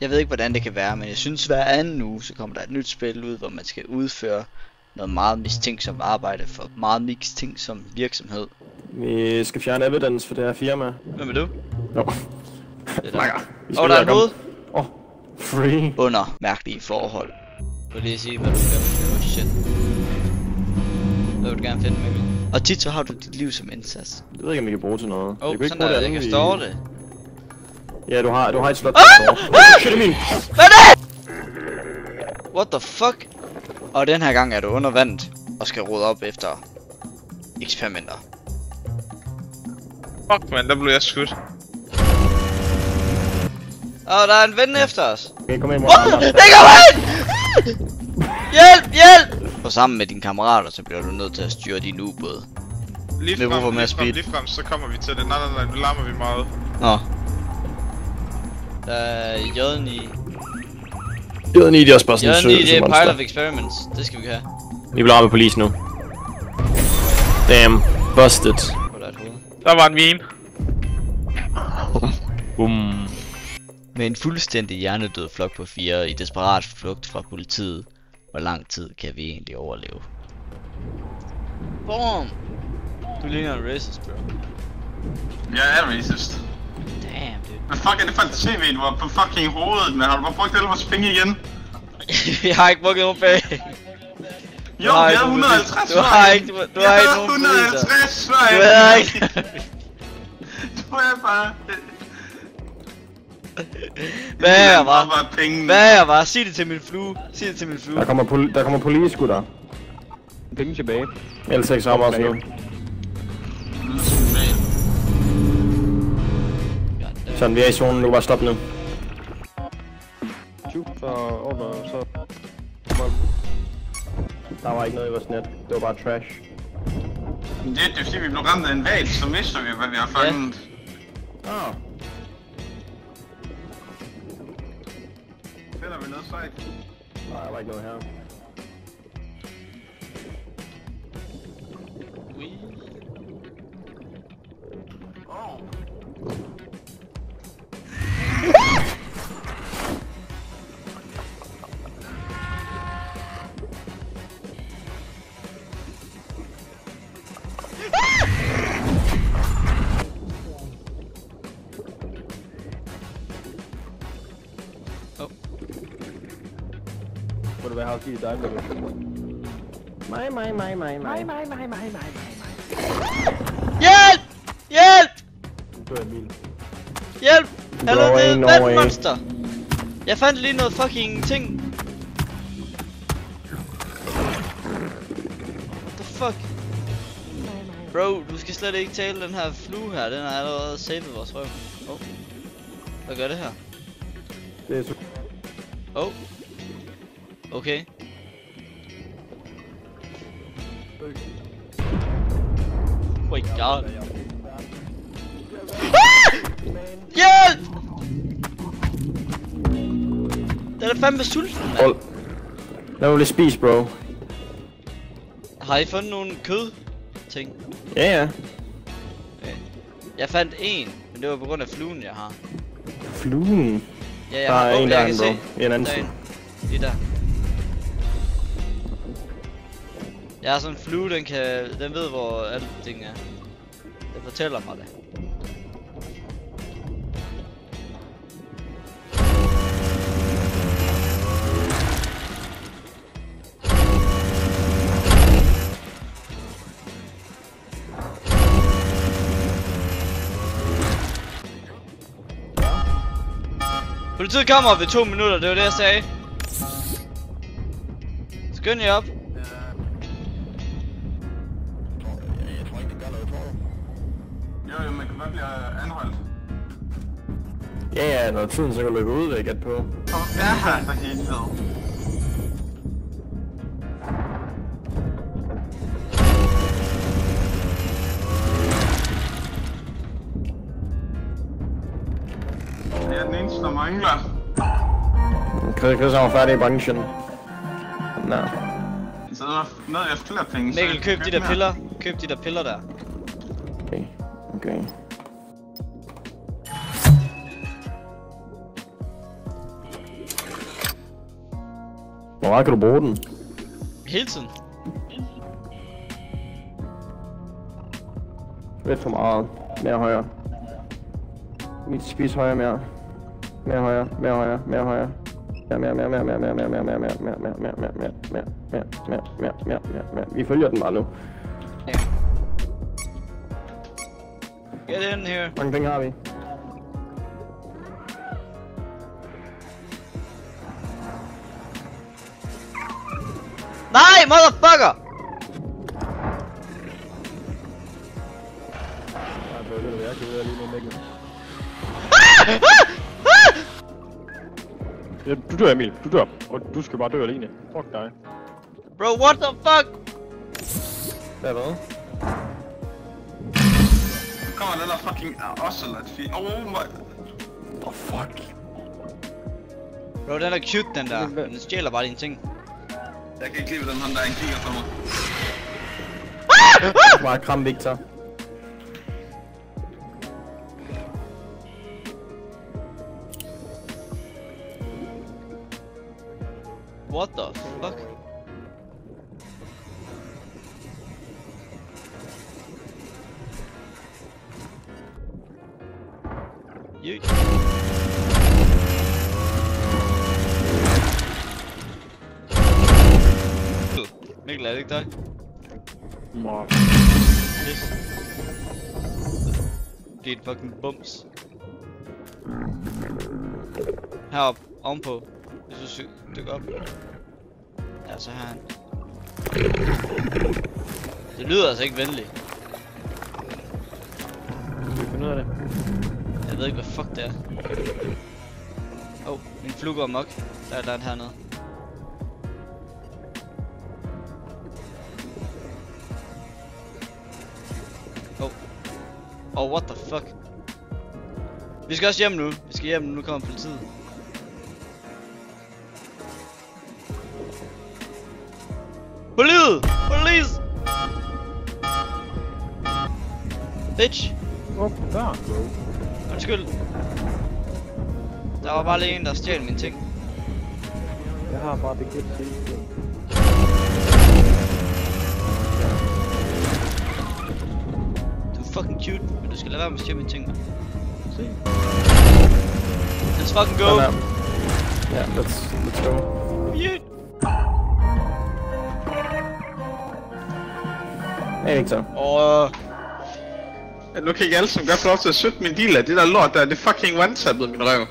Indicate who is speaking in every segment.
Speaker 1: Jeg ved ikke hvordan det kan være, men jeg synes hver anden uge, så kommer der et nyt spil ud, hvor man skal udføre noget meget mistænksomt arbejde for meget mistænksom virksomhed.
Speaker 2: Vi skal fjerne evidence for det her firma.
Speaker 1: Hvem er du?
Speaker 2: Nå.
Speaker 1: Det er der. Der er et hoved.
Speaker 2: Free.
Speaker 1: Under mærkelige forhold. Du vil lige sige, hvad du gør. Oh shit. Hvad vil du gerne finde, Mikkel? Og tit så har du dit liv som indsats.
Speaker 2: Jeg ved ikke om vi kan bruge til noget.
Speaker 1: Jeg kan sådan der, jeg kan store det.
Speaker 2: Ja, du har et slot.
Speaker 1: Shit, min. Hvad er det? What the fuck? Og den her gang er du under vandet og skal rode op efter eksperimenter.
Speaker 3: Fuck man, der blev jeg skudt.
Speaker 1: Og der er en ven efter os.
Speaker 2: Okay, kom ind,
Speaker 1: Det kommer ind! Hjælp, hjælp! Og sammen med dine kammerater, så bliver du nødt til at styre din ubåd.
Speaker 3: Lige frem, så kommer vi til det. Nej, nu larmer vi meget.
Speaker 1: Nå. Der er J9.
Speaker 2: J9, det er også bare sådan en
Speaker 1: J9, det er Pile of Experiments. Det skal vi have.
Speaker 2: Vi bliver ramt med politi nu. Damn, busted.
Speaker 3: Der var en mine.
Speaker 2: Boom.
Speaker 1: Med en fuldstændig hjernedød flok på 4 i desperat flugt fra politiet. Hvor lang tid kan vi egentlig overleve? Boom! Du ligner en racist, bro.
Speaker 4: Jeg er racist.
Speaker 1: Damn, dude.
Speaker 4: Hvad fuck er det for et tv, du var på fucking hovedet, men har du bare brugt alle vores penge igen?
Speaker 1: Jeg har ikke brugt nogen penge.
Speaker 4: Jo, vi havde 150
Speaker 1: Du har ikke nogen penge.
Speaker 4: Jeg havde 150
Speaker 1: Du har ikke.
Speaker 4: Du er bare...
Speaker 1: Hvad er jeg var? Sig det til min flue. Sig det til min flue.
Speaker 2: Der kommer politi, gutter.
Speaker 5: Penge tilbage.
Speaker 2: L6 rammer os nu. Sådan, vi er i zonen nu. Bare stop nu.
Speaker 5: Så over, så...
Speaker 2: Der var ikke noget i vores net. Det var bare trash.
Speaker 4: Det er fordi vi blev ramt af en valg, så mister vi hvad vi har fanget.
Speaker 2: Ah.
Speaker 4: Finder vi noget sejt?
Speaker 2: Nej, der var ikke noget her. Må du være her og give dig, mig.
Speaker 1: Hjælp! Hjælp!
Speaker 2: Du er Emil.
Speaker 1: Hjælp! Hallo, det er et
Speaker 2: No
Speaker 1: vandmonster! Jeg fandt lige noget fucking ting. What the fuck? Bro, du skal slet ikke tale den her flue her, den har allerede savet vores røv. Oh. Hvad gør det her?
Speaker 2: Det er så...
Speaker 1: Oh. Okay. Oh my god. Hjælp! Den er fandme sulten, mand.
Speaker 2: Hold. Lad mig lige spise, bro.
Speaker 1: Har I fundet nogle kød ting?
Speaker 2: Ja, ja.
Speaker 1: Okay. Jeg fandt en, men det var på grund af fluen, jeg har.
Speaker 2: Fluen?
Speaker 1: Ja, jeg
Speaker 2: der
Speaker 1: har.
Speaker 2: er en
Speaker 1: Jeg kan
Speaker 2: derinde,
Speaker 1: se.
Speaker 2: bro. En anden side.
Speaker 1: Lige der. Jeg har sådan en flue, den ved hvor alle ting er. Den fortæller mig det. Politiet kommer ved 2 minutter, det var det jeg sagde. Skynd jer op.
Speaker 4: Jo, man kan godt blive anholdt.
Speaker 2: Ja, når tiden så kan løbe ud, vil jeg gætte på.
Speaker 4: Ja, for helvede. Det er den eneste, der mangler.
Speaker 2: Chris er færdig i branchen. Nå.
Speaker 4: Så noget jeg flere penge.
Speaker 1: Mikkel, køb de der piller. Køb de der piller der.
Speaker 2: Okay. Hvor meget kan du bruge den?
Speaker 1: Hele tiden.
Speaker 2: Lidt for meget. Mere højere. Mit spis højere mere. Mere højere, mere højere, mere højere. Mere. Vi følger den bare nu.
Speaker 1: Get in here.
Speaker 2: Hvor mange penge har vi?
Speaker 1: Nej, motherfucker!
Speaker 2: Jeg kan ud lige nu, Mikkel.
Speaker 5: Ja, du dør, Emil. Du dør. Og du skal bare dø alene. Fuck dig.
Speaker 1: Bro, what the fuck?
Speaker 2: Hvad?
Speaker 4: Kommer den der fucking ocelot-fi. Oh my...
Speaker 2: Oh fuck.
Speaker 1: Bro, den er cute, den der. Den stjæler bare dine ting.
Speaker 4: Jeg kan ikke lide, hvordan han der en kigger på mig.
Speaker 2: Bare kram Victor.
Speaker 1: What the fuck? You... Mikkel, er det ikke dig?
Speaker 5: Wow.
Speaker 1: Yes. Det er et fucking bums. Herop, ovenpå. Hvis du dykker op. Ja, så her han. Det lyder altså ikke venligt.
Speaker 5: Skal vi finde ud af det?
Speaker 1: Jeg ved ikke hvad fuck det er. Min flue går amok. Der er et hernede. What the fuck? Vi skal også hjem nu. Vi skal hjem nu. Nu kommer politiet. Politiet! Police! Bitch!
Speaker 5: Åh, der, bro.
Speaker 1: Undskyld. Der var bare lige en, der stjal mine ting.
Speaker 2: Jeg har bare det kæft til.
Speaker 1: Du er fucking cute, men du skal lade være med at stjæle mine ting. Se. Let's fucking go!
Speaker 2: Ja, let's go.
Speaker 1: Yeah.
Speaker 2: Hey Victor.
Speaker 3: Nu kan I alle som godt få lov til at søtte min dealer. Det der lort der, det fucking one-tappede min røv.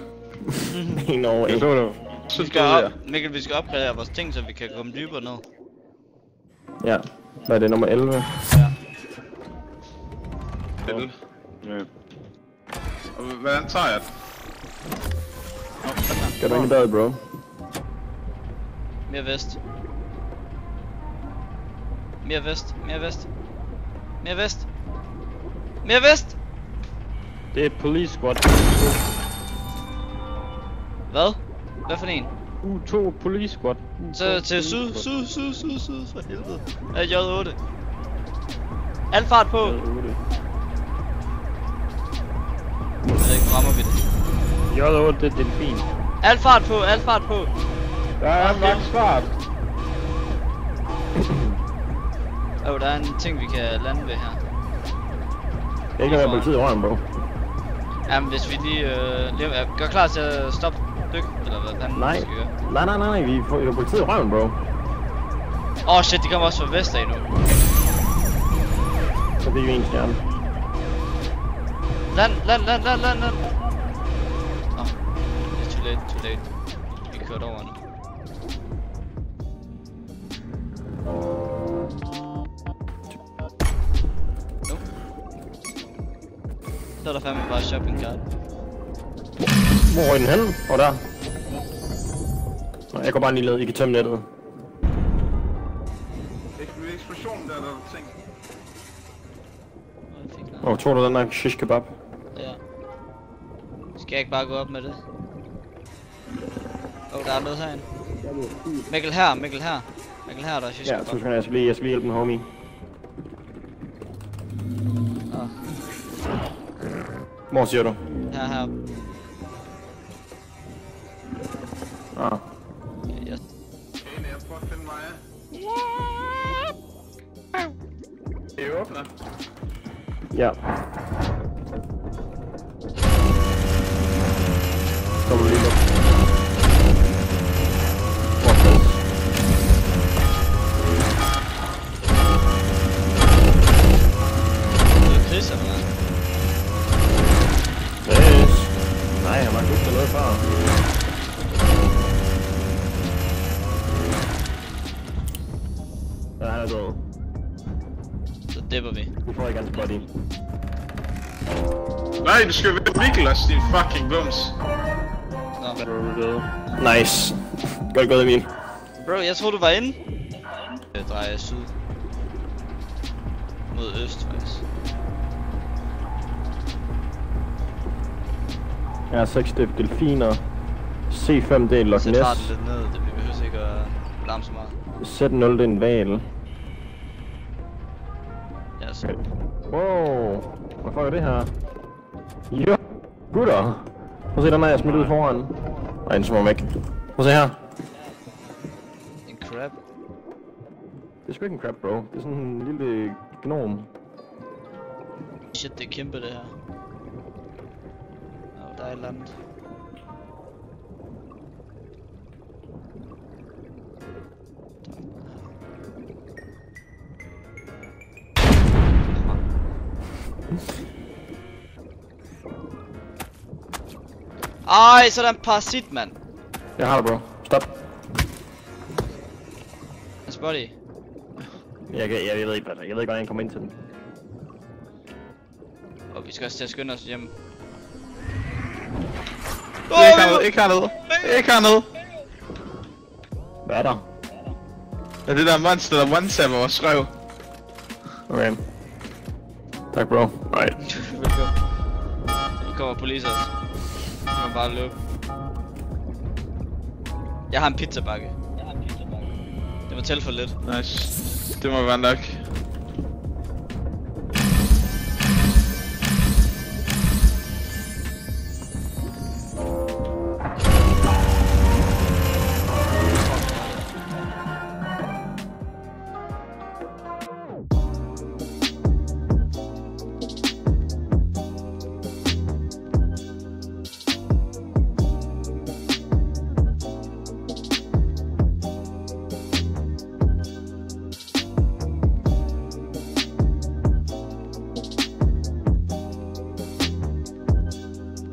Speaker 2: No way.
Speaker 5: Jeg så det.
Speaker 1: Vi skal op, Mikkel, vi skal opgradere vores ting, så vi kan komme dybere ned.
Speaker 2: Ja. Hvad er det, nummer 11?
Speaker 1: Ja.
Speaker 5: Ja.
Speaker 3: Og hvordan tager jeg det?
Speaker 2: Skal du ind i badet, bro?
Speaker 1: Mere vest. Mere vest. Mere vest. Mere vest. Mere vest!
Speaker 5: Det er et police squad.
Speaker 1: Hvad? Hvad for en?
Speaker 5: U2 police squad.
Speaker 1: Så til syd for helvede. J8. Al fart på! Jeg ved ikke, rammer vi det.
Speaker 5: J8, det er delfin.
Speaker 1: Al fart på, al fart på!
Speaker 5: Der er max fart.
Speaker 1: Der er en ting vi kan lande ved her.
Speaker 2: Det er ikke noget, politiet i røven, bro.
Speaker 1: Jamen hvis vi lige gør klar til at stoppe dyk, eller hvad fanden
Speaker 2: Nej.
Speaker 1: vi skal gøre.
Speaker 2: Nej, vi får politiet i røven, bro.
Speaker 1: Shit, de kommer også fra vest af nu.
Speaker 2: Så det er jo en stjerne.
Speaker 1: Land! Nå, det er too late. Vi er kørt over nu. Så er der fandme bare shopping cart.
Speaker 2: Hvor er den henne? Hvor der? Nå, jeg går bare lige ned, I kan tømme nettet.
Speaker 4: Eksplosionen der ting.
Speaker 2: Hvor tror du den der shish kebab?
Speaker 1: Ja. Skal jeg ikke bare gå op med det? Der er noget herinde. Mikkel her, der er shish
Speaker 2: Ja,
Speaker 1: kebab.
Speaker 2: så skal jeg skal lige hjælpe en homie. Hvor siger du?
Speaker 1: Her.
Speaker 2: Ah.
Speaker 1: Yes.
Speaker 2: Ja. Kommer lige op.
Speaker 1: Chris eller hvad?
Speaker 2: Chris. Nej, han var ikke til noget før. Ja, han er død.
Speaker 1: Så dipper vi.
Speaker 2: Vi får ikke hans body.
Speaker 3: Nej, du skal være Miklas, din fucking bums.
Speaker 1: Nå.
Speaker 2: Nice. Godt gået, Emil.
Speaker 1: Bro, jeg troede du var inde. Jeg drejer syd. Mod øst faktisk.
Speaker 2: Jeg har 6 delfiner. C5 det er Loch
Speaker 1: Så
Speaker 2: Ness.
Speaker 1: tager den lidt ned, det behøver ikke at larme så meget.
Speaker 2: Z0 det er en val.
Speaker 1: Ja, så.
Speaker 2: Wow. Hvad fuck er det her? Jo. Gutter. Prøv at se, den er jeg smidt ud foran. Nej, den smukker væk. Prøv at se her.
Speaker 1: En crab.
Speaker 2: Det er sgu ikke en crab, bro. Det er sådan en lille gnom.
Speaker 1: Shit, det er kæmpe det her. Nå, der er et eller andet. Ej, så er der en parasit, mand.
Speaker 2: Jeg har det, bro. Stop.
Speaker 1: Hans body.
Speaker 2: Jeg ved ikke, hvad jeg ved ikke, hvordan jeg kommer ind til den.
Speaker 1: Og vi skal også til at skynde os hjem.
Speaker 3: Ikke hernede. Ikke hernede.
Speaker 2: Hvad er der?
Speaker 3: Ja, det der monster, der one-tapper vores røv.
Speaker 2: Okay. Tak, bro. Nej.
Speaker 1: Velkommen. Nu kommer politi også. Du må bare løbe. Jeg har en pizzabakke. Det må tælle for lidt.
Speaker 3: Nice. Det må være nok.